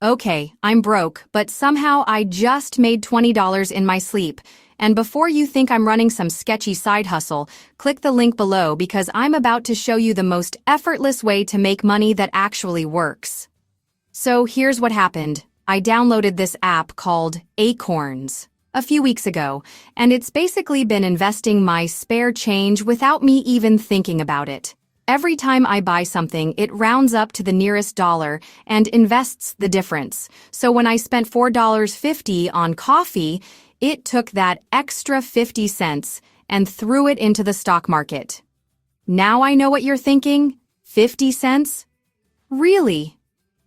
Okay, I'm broke, but somehow I just made $20 in my sleep. And before you think I'm running some sketchy side hustle, click the link below because I'm about to show you the most effortless way to make money that actually works. So here's what happened. I downloaded this app called Acorns a few weeks ago, and it's basically been investing my spare change without me even thinking about it. Every time I buy something, it rounds up to the nearest dollar and invests the difference. So when I spent $4.50 on coffee, it took that extra 50 cents and threw it into the stock market. Now I know what you're thinking. 50 cents? Really?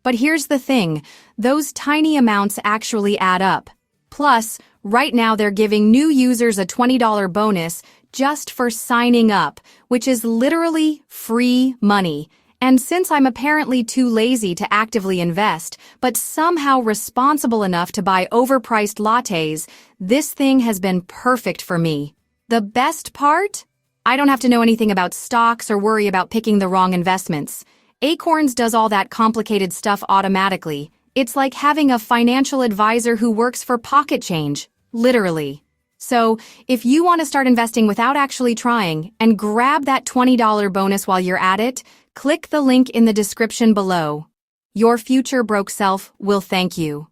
But here's the thing. Those tiny amounts actually add up. Plus, right now they're giving new users a $20 bonus just for signing up, which is literally free money. And since I'm apparently too lazy to actively invest, but somehow responsible enough to buy overpriced lattes, this thing has been perfect for me. The best part? I don't have to know anything about stocks or worry about picking the wrong investments. Acorns does all that complicated stuff automatically. It's like having a financial advisor who works for pocket change, literally. So, if you want to start investing without actually trying and grab that $20 bonus while you're at it, click the link in the description below. Your future broke self will thank you.